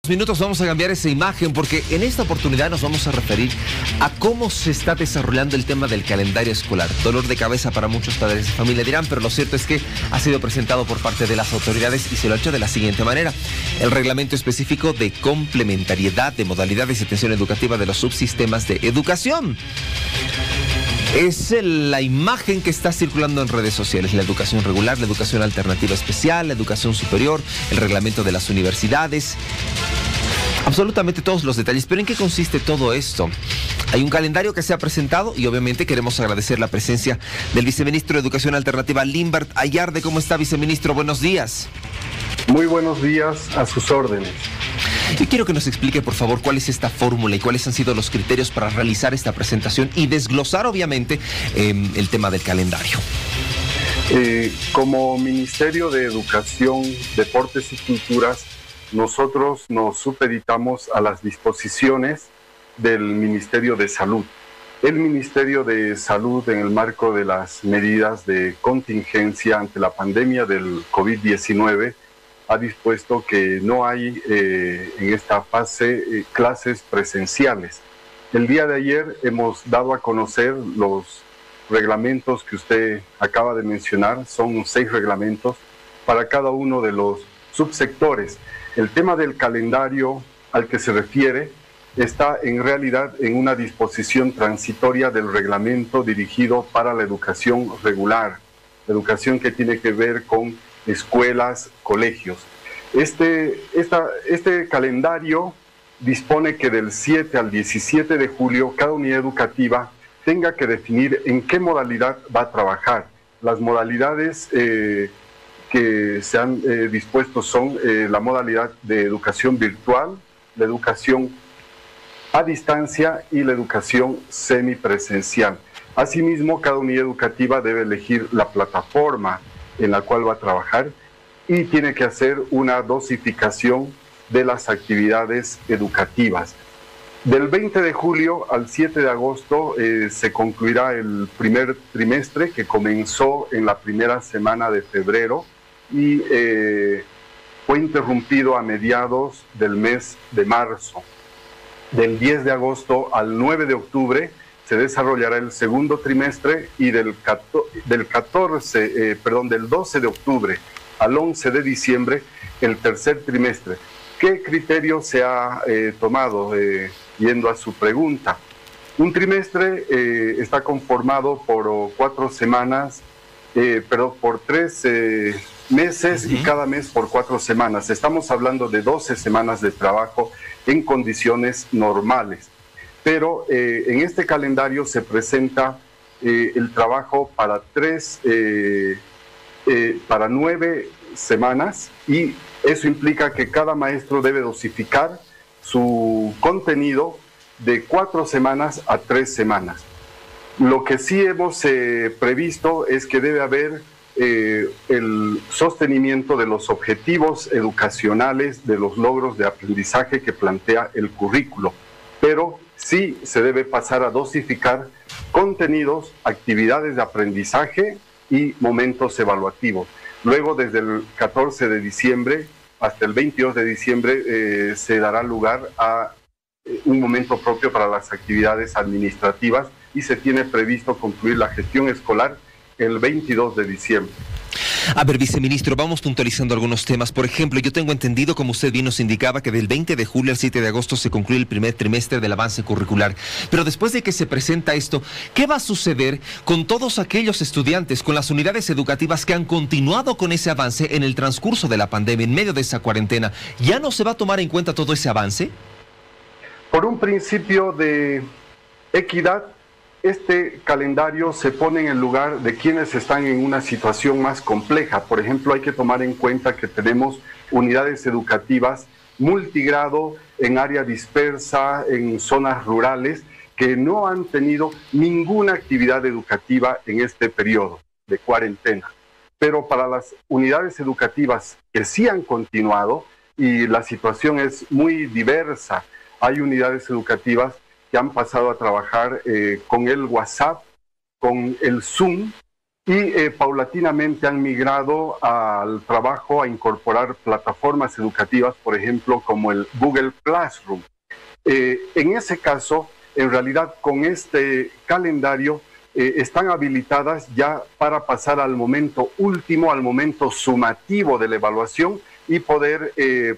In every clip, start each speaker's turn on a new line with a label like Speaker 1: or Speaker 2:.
Speaker 1: Minutos vamos a cambiar esa imagen porque en esta oportunidad nos vamos a referir a cómo se está desarrollando el tema del calendario escolar. Dolor de cabeza para muchos padres de familia dirán, pero lo cierto es que ha sido presentado por parte de las autoridades y se lo ha hecho de la siguiente manera. El reglamento específico de complementariedad de modalidades de atención educativa de los subsistemas de educación. Es la imagen que está circulando en redes sociales, la educación regular, la educación alternativa especial, la educación superior, el reglamento de las universidades, absolutamente todos los detalles. Pero ¿en qué consiste todo esto? Hay un calendario que se ha presentado y obviamente queremos agradecer la presencia del viceministro de Educación Alternativa, Limbert Ayarde. ¿Cómo está, viceministro? Buenos días.
Speaker 2: Muy buenos días, a sus órdenes.
Speaker 1: Y quiero que nos explique, por favor, cuál es esta fórmula y cuáles han sido los criterios para realizar esta presentación y desglosar, obviamente, el tema del calendario.
Speaker 2: Como Ministerio de Educación, Deportes y Culturas, nosotros nos supeditamos a las disposiciones del Ministerio de Salud. El Ministerio de Salud, en el marco de las medidas de contingencia ante la pandemia del COVID-19, ha dispuesto que no hay en esta fase clases presenciales. El día de ayer hemos dado a conocer los reglamentos que usted acaba de mencionar. Son 6 reglamentos para cada uno de los subsectores. El tema del calendario al que se refiere está en realidad en una disposición transitoria del reglamento dirigido para la educación regular, la educación que tiene que ver con escuelas, colegios. Este calendario dispone que del 7 al 17 de julio cada unidad educativa tenga que definir en qué modalidad va a trabajar. Las modalidades que se han dispuesto son la modalidad de educación virtual, la educación a distancia y la educación semipresencial. Asimismo, cada unidad educativa debe elegir la plataforma en la cual va a trabajar y tiene que hacer una dosificación de las actividades educativas. Del 20 de julio al 7 de agosto se concluirá el primer trimestre, que comenzó en la primera semana de febrero y fue interrumpido a mediados del mes de marzo. Del 10 de agosto al 9 de octubre se desarrollará el segundo trimestre y del 12 de octubre al 11 de diciembre el tercer trimestre. ¿Qué criterio se ha tomado? Yendo a su pregunta. Un trimestre está conformado por 4 semanas, por 3 meses y cada mes por 4 semanas. Estamos hablando de 12 semanas de trabajo en condiciones normales. Pero en este calendario se presenta el trabajo para 9 semanas y eso implica que cada maestro debe dosificar su contenido de 4 semanas a 3 semanas. Lo que sí hemos previsto es que debe haber el sostenimiento de los objetivos educacionales, de los logros de aprendizaje que plantea el currículo, pero sí se debe pasar a dosificar contenidos, actividades de aprendizaje y momentos evaluativos. Luego, desde el 14 de diciembre hasta el 22 de diciembre se dará lugar a un momento propio para las actividades administrativas y se tiene previsto concluir la gestión escolar el 22 de diciembre.
Speaker 1: A ver, viceministro, vamos puntualizando algunos temas. Por ejemplo, yo tengo entendido, como usted bien nos indicaba, que del 20 de julio al 7 de agosto se concluye el primer trimestre del avance curricular. Pero después de que se presenta esto, ¿qué va a suceder con todos aquellos estudiantes, con las unidades educativas que han continuado con ese avance en el transcurso de la pandemia, en medio de esa cuarentena? ¿Ya no se va a tomar en cuenta todo ese avance?
Speaker 2: Por un principio de equidad, este calendario se pone en el lugar de quienes están en una situación más compleja. Por ejemplo, hay que tomar en cuenta que tenemos unidades educativas multigrado en área dispersa, en zonas rurales, que no han tenido ninguna actividad educativa en este periodo de cuarentena. Pero para las unidades educativas que sí han continuado, y la situación es muy diversa, hay unidades educativas que han pasado a trabajar con el WhatsApp, con el Zoom, y paulatinamente han migrado al trabajo a incorporar plataformas educativas, por ejemplo, como el Google Classroom. En ese caso, en realidad, con este calendario, están habilitadas ya para pasar al momento último, al momento sumativo de la evaluación y poder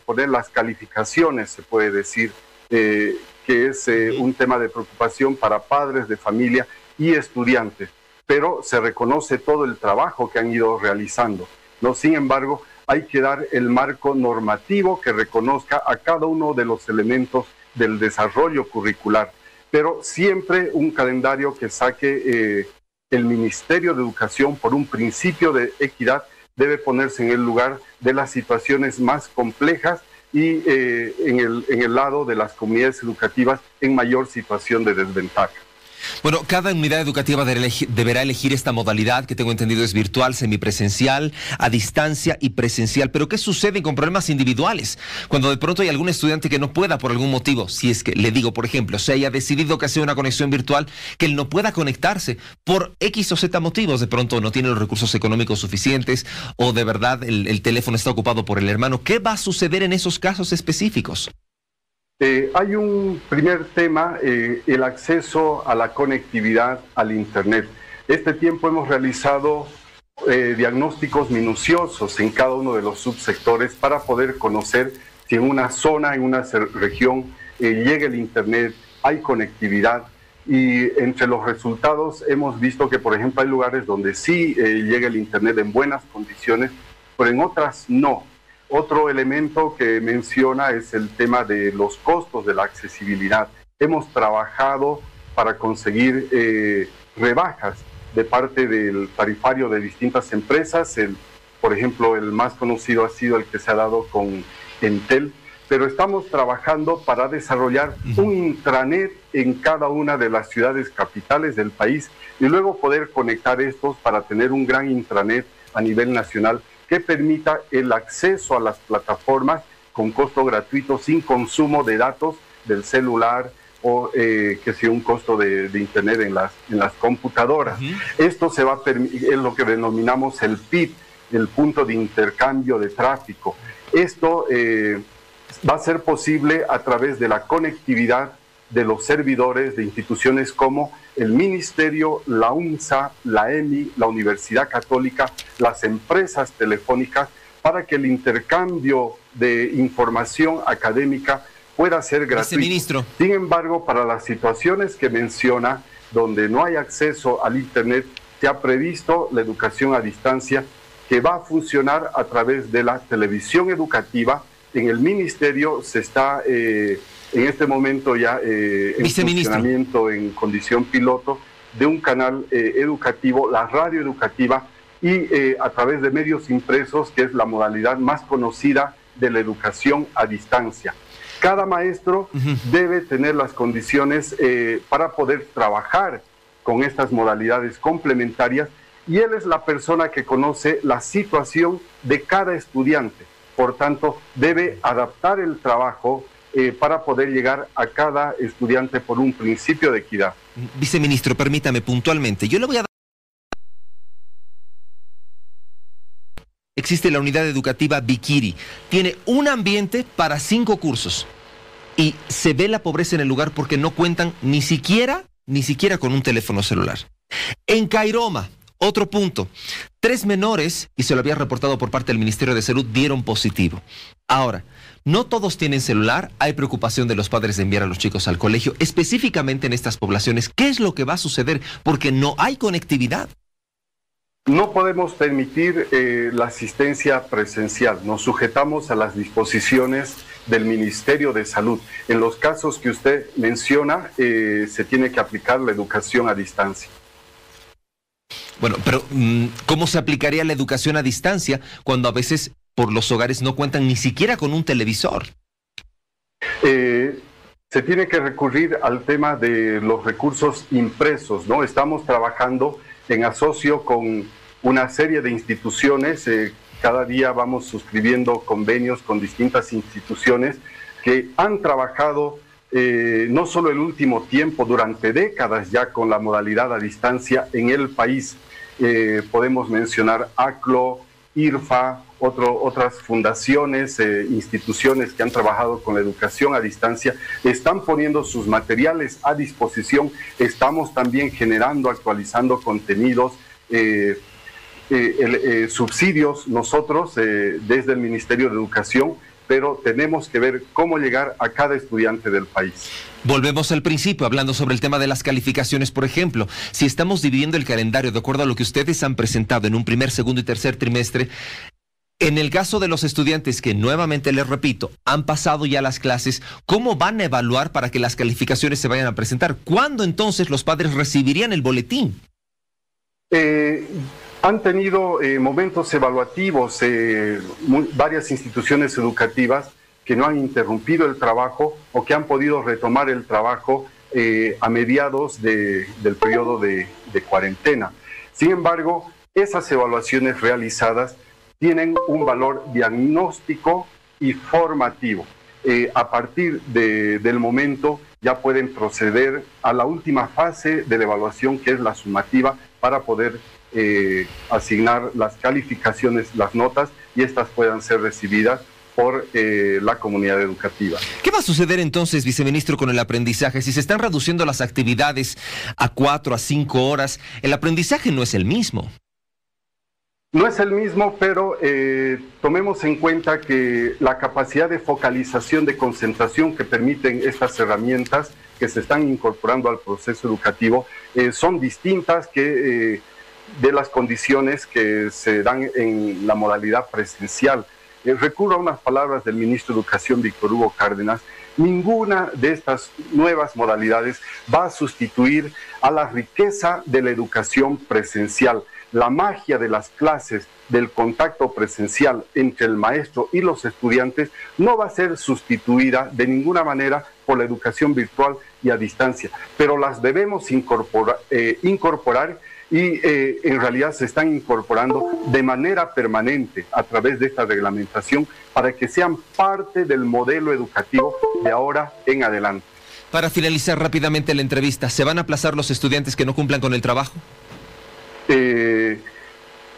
Speaker 2: poner las calificaciones, se puede decir, que es un tema de preocupación para padres de familia y estudiantes, pero se reconoce todo el trabajo que han ido realizando, ¿no? Sin embargo, hay que dar el marco normativo que reconozca a cada uno de los elementos del desarrollo curricular, pero siempre un calendario que saque el Ministerio de Educación por un principio de equidad debe ponerse en el lugar de las situaciones más complejas y en el lado de las comunidades educativas en mayor situación de desventaja.
Speaker 1: Bueno, cada unidad educativa deberá elegir esta modalidad, que tengo entendido es virtual, semipresencial, a distancia y presencial. Pero ¿qué sucede con problemas individuales? Cuando de pronto hay algún estudiante que no pueda por algún motivo, si es que, le digo, por ejemplo, se haya decidido que sea una conexión virtual, que él no pueda conectarse por X o Z motivos, de pronto no tiene los recursos económicos suficientes o de verdad el teléfono está ocupado por el hermano. ¿Qué va a suceder en esos casos específicos?
Speaker 2: Hay un primer tema, el acceso a la conectividad al Internet. Este tiempo hemos realizado diagnósticos minuciosos en cada uno de los subsectores para poder conocer si en una zona, en una región, llega el Internet, hay conectividad. Y entre los resultados hemos visto que, por ejemplo, hay lugares donde sí llega el Internet en buenas condiciones, pero en otras no. Otro elemento que menciona es el tema de los costos de la accesibilidad. Hemos trabajado para conseguir rebajas de parte del tarifario de distintas empresas. Por ejemplo, el más conocido ha sido el que se ha dado con Entel, pero estamos trabajando para desarrollar un intranet en cada una de las ciudades capitales del país y luego poder conectar estos para tener un gran intranet a nivel nacional que permita el acceso a las plataformas con costo gratuito, sin consumo de datos del celular o que sea un costo de internet en las computadoras. Esto se va a es lo que denominamos el PID, el punto de intercambio de tráfico. Esto va a ser posible a través de la conectividad de los servidores de instituciones como el Ministerio, la UNSA, la EMI, la Universidad Católica, las empresas telefónicas, para que el intercambio de información académica pueda ser gratuito. Sin embargo, para las situaciones que menciona, donde no hay acceso al Internet, se ha previsto la educación a distancia, que va a funcionar a través de la televisión educativa. En el Ministerio se está en este momento ya en funcionamiento en condición piloto de un canal educativo, la radio educativa, y a través de medios impresos, que es la modalidad más conocida de la educación a distancia. Cada maestro debe tener las condiciones para poder trabajar con estas modalidades complementarias, y él es la persona que conoce la situación de cada estudiante. Por tanto, debe adaptar el trabajo para poder llegar a cada estudiante por un principio de equidad.
Speaker 1: Viceministro, permítame puntualmente. Yo le voy a dar... Existe la unidad educativa Bikiri. Tiene un ambiente para 5 cursos. Y se ve la pobreza en el lugar porque no cuentan ni siquiera con un teléfono celular. En Cairoma, otro punto. 3 menores, y se lo había reportado por parte del Ministerio de Salud, dieron positivo. Ahora, no todos tienen celular, hay preocupación de los padres de enviar a los chicos al colegio, específicamente en estas poblaciones. ¿Qué es lo que va a suceder? Porque no hay conectividad.
Speaker 2: No podemos permitir la asistencia presencial. Nos sujetamos a las disposiciones del Ministerio de Salud. En los casos que usted menciona, se tiene que aplicar la educación a distancia.
Speaker 1: Bueno, pero ¿cómo se aplicaría la educación a distancia cuando a veces por los hogares no cuentan ni siquiera con un televisor?
Speaker 2: Se tiene que recurrir al tema de los recursos impresos, ¿no? Estamos trabajando en asocio con una serie de instituciones. Cada día vamos suscribiendo convenios con distintas instituciones que han trabajado no solo el último tiempo, durante décadas ya con la modalidad a distancia en el país. podemos mencionar ACLO, IRFA, otras fundaciones, instituciones que han trabajado con la educación a distancia, están poniendo sus materiales a disposición. Estamos también generando, actualizando contenidos, subsidios nosotros desde el Ministerio de Educación, pero tenemos que ver cómo llegar a cada estudiante del país.
Speaker 1: Volvemos al principio, hablando sobre el tema de las calificaciones, por ejemplo. Si estamos dividiendo el calendario de acuerdo a lo que ustedes han presentado en un primer, segundo y tercer trimestre, en el caso de los estudiantes que, nuevamente les repito, han pasado ya las clases, ¿cómo van a evaluar para que las calificaciones se vayan a presentar? ¿Cuándo entonces los padres recibirían el boletín?
Speaker 2: Han tenido momentos evaluativos, varias instituciones educativas que no han interrumpido el trabajo o que han podido retomar el trabajo a mediados del periodo de cuarentena. Sin embargo, esas evaluaciones realizadas tienen un valor diagnóstico y formativo. A partir del momento ya pueden proceder a la última fase de la evaluación, que es la sumativa, para poder asignar las calificaciones, las notas, y estas puedan ser recibidas por la comunidad educativa.
Speaker 1: ¿Qué va a suceder entonces, viceministro, con el aprendizaje? Si se están reduciendo las actividades a 4 a 5 horas, el aprendizaje no es el mismo.
Speaker 2: No es el mismo, pero tomemos en cuenta que la capacidad de focalización, de concentración que permiten estas herramientas que se están incorporando al proceso educativo son distintas que de las condiciones que se dan en la modalidad presencial. Recurro a unas palabras del ministro de Educación, Víctor Hugo Cárdenas: ninguna de estas nuevas modalidades va a sustituir a la riqueza de la educación presencial. La magia de las clases, del contacto presencial entre el maestro y los estudiantes, no va a ser sustituida de ninguna manera por la educación virtual y a distancia, pero las debemos incorporar y en realidad se están incorporando de manera permanente a través de esta reglamentación para que sean parte del modelo educativo de ahora en adelante.
Speaker 1: Para finalizar rápidamente la entrevista, ¿se van a aplazar los estudiantes que no cumplan con el trabajo?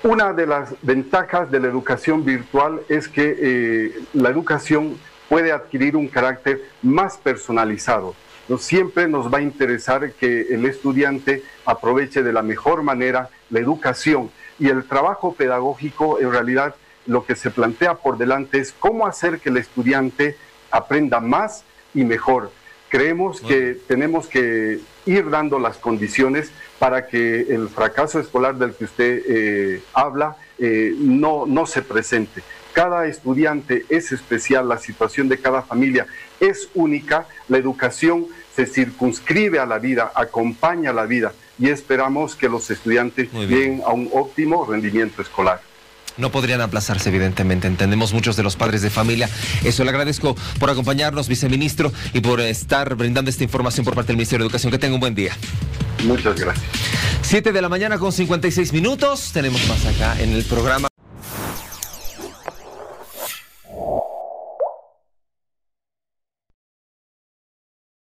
Speaker 2: Una de las ventajas de la educación virtual es que la educación puede adquirir un carácter más personalizado. Siempre nos va a interesar que el estudiante aproveche de la mejor manera la educación, y el trabajo pedagógico, en realidad, lo que se plantea por delante es cómo hacer que el estudiante aprenda más y mejor. Creemos que tenemos que ir dando las condiciones para que el fracaso escolar del que usted habla no se presente. Cada estudiante es especial, la situación de cada familia es única, la educación se circunscribe a la vida, acompaña a la vida, y esperamos que los estudiantes lleguen a un óptimo rendimiento escolar.
Speaker 1: No podrían aplazarse, evidentemente. Entendemos muchos de los padres de familia. Eso, le agradezco por acompañarnos, viceministro, y por estar brindando esta información por parte del Ministerio de Educación. Que tenga un buen día.
Speaker 2: Muchas gracias.
Speaker 1: 7 de la mañana con 56 minutos. Tenemos más acá en el programa.